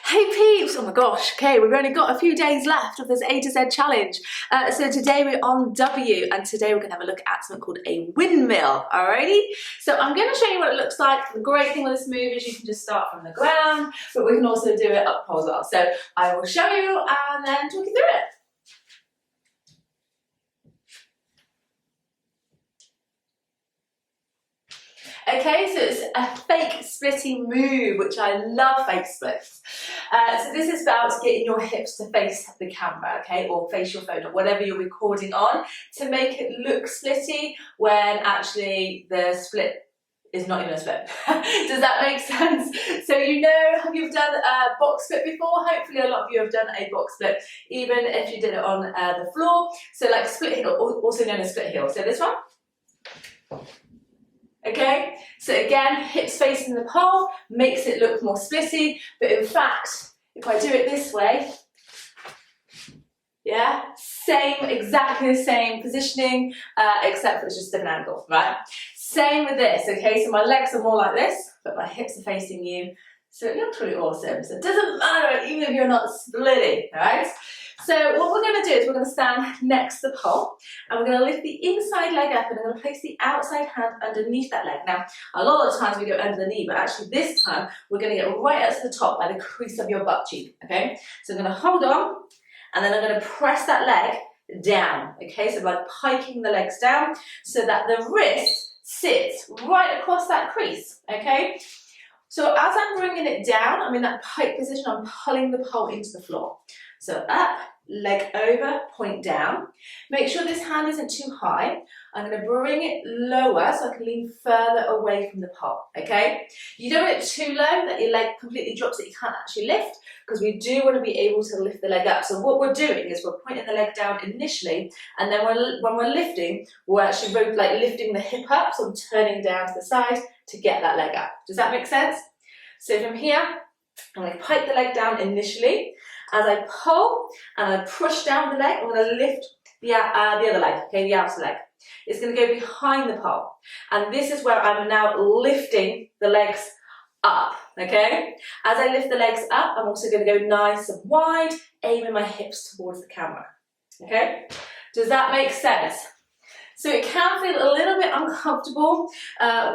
Hey peeps! Oh my gosh, okay, we've only got a few days left of this A to Z challenge. So today we're on W, and today we're going to have a look at something called a windmill, alrighty? So I'm going to show you what it looks like. The great thing with this move is you can just start from the ground, but we can also do it up pole as well. So I will show you and then talk you through it. Okay, so it's a fake splitty move, which I love fake splits. So this is about getting your hips to face the camera, okay, or face your phone or whatever you're recording on to make it look splitty when actually the split is not even a split. Does that make sense? So you know, have you done a box split before? Hopefully a lot of you have done a box split, even if you did it on the floor. So like split heel, also known as split heel. So this one. Okay, so again, hips facing the pole makes it look more splitty, but in fact, if I do it this way, yeah, exactly the same positioning, except for it's just a different angle, right? Same with this, okay, so my legs are more like this, but my hips are facing you, so it looks really awesome. So it doesn't matter even if you're not splitting, right? So what we're going to do is we're going to stand next to the pole and we're going to lift the inside leg up and I'm going to place the outside hand underneath that leg. Now, a lot of the times we go under the knee, but actually this time we're going to get right up to the top by the crease of your butt cheek, okay? So I'm going to hold on and then I'm going to press that leg down, okay? So by piking the legs down so that the wrist sits right across that crease, okay? So as I'm bringing it down, I'm in that pike position, I'm pulling the pole into the floor. So up, leg over, point down. Make sure this hand isn't too high. I'm going to bring it lower so I can lean further away from the pole, okay? You don't want it too low that your leg completely drops that you can't actually lift, because we do want to be able to lift the leg up. So what we're doing is we're pointing the leg down initially, and then when we're lifting, we're actually like lifting the hip up, so I'm turning down to the side to get that leg up. Does that make sense? So from here, I'm going to pike the leg down initially. As I pull and I push down the leg, I'm going to lift the other leg, okay, the outer leg. It's going to go behind the pole. And this is where I'm now lifting the legs up, okay? As I lift the legs up, I'm also going to go nice and wide, aiming my hips towards the camera, okay? Does that make sense? So it can feel a little bit uncomfortable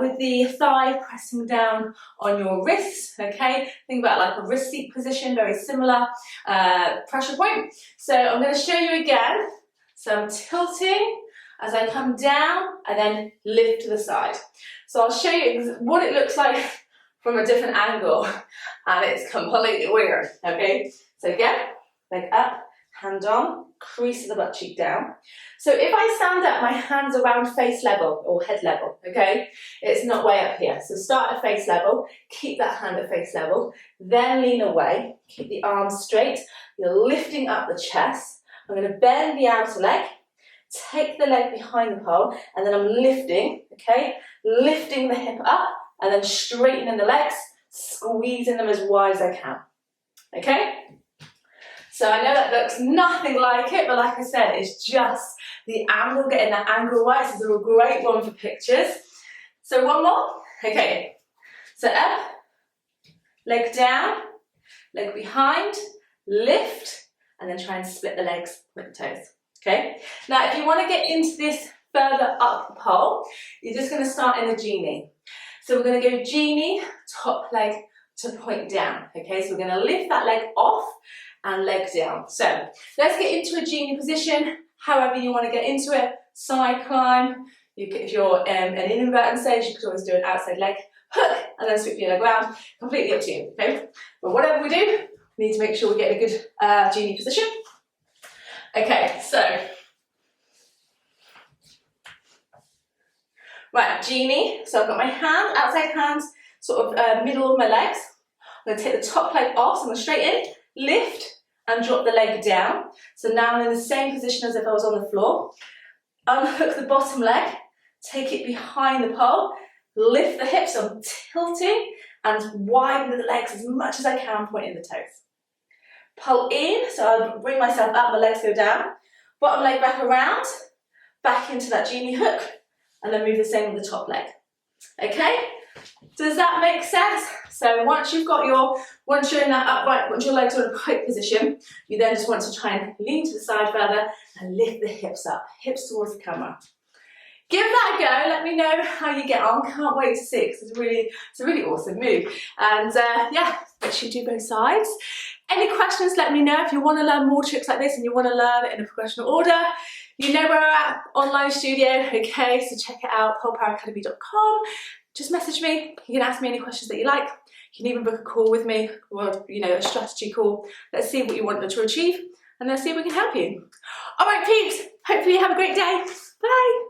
with the thigh pressing down on your wrists, okay? Think about like a wrist seat position, very similar pressure point. So I'm going to show you again. So I'm tilting as I come down and then lift to the side. So I'll show you what it looks like from a different angle, and it's completely weird, okay? So again, leg up, hand on, crease of the butt cheek down. So if I stand up, my hands around face level or head level, okay? It's not way up here. So start at face level, keep that hand at face level, then lean away, keep the arms straight. You're lifting up the chest. I'm going to bend the outer leg, take the leg behind the pole, and then I'm lifting, okay? Lifting the hip up and then straightening the legs, squeezing them as wide as I can, okay? So I know that looks nothing like it, but like I said, it's just the angle, getting that angle right. This is a great one for pictures. So one more. Okay. So up, leg down, leg behind, lift, and then try and split the legs with the toes. Okay. Now, if you want to get into this further up the pole, you're just going to start in the genie. So we're going to go genie, top leg to point down. Okay. So we're going to lift that leg off and leg down. So let's get into a genie position, however you want to get into it. Side climb. If you're an inverted stage, you could always do an outside leg hook and then sweep your leg around. Completely up to you, okay? But whatever we do, we need to make sure we get a good genie position. Okay, so. Right, genie. So I've got my hand, outside hands, sort of middle of my legs. I'm going to take the top leg off, so I'm going to straighten, lift, and drop the leg down. So now I'm in the same position as if I was on the floor. Unhook the bottom leg, take it behind the pole, lift the hips, so I'm tilting and widen the legs as much as I can, pointing the toes. Pull in, so I bring myself up, my legs go down. Bottom leg back around, back into that genie hook, and then move the same with the top leg. Okay? Does that make sense? So once you're in that upright, once your legs are in a upright position, you then just want to try and lean to the side further and lift the hips up, hips towards the camera. Give that a go, let me know how you get on. Can't wait to see it, 'cause it's a really awesome move. And yeah, make sure you do both sides. Any questions, let me know. If you want to learn more tricks like this and you want to learn it in a progressional order, you know where we're at, online studio, okay? So check it out, polepoweracademy.com. Just message me, you can ask me any questions that you like. You can even book a call with me, or a strategy call. Let's see what you want to achieve, and let's see if we can help you. All right, peeps, hopefully you have a great day. Bye.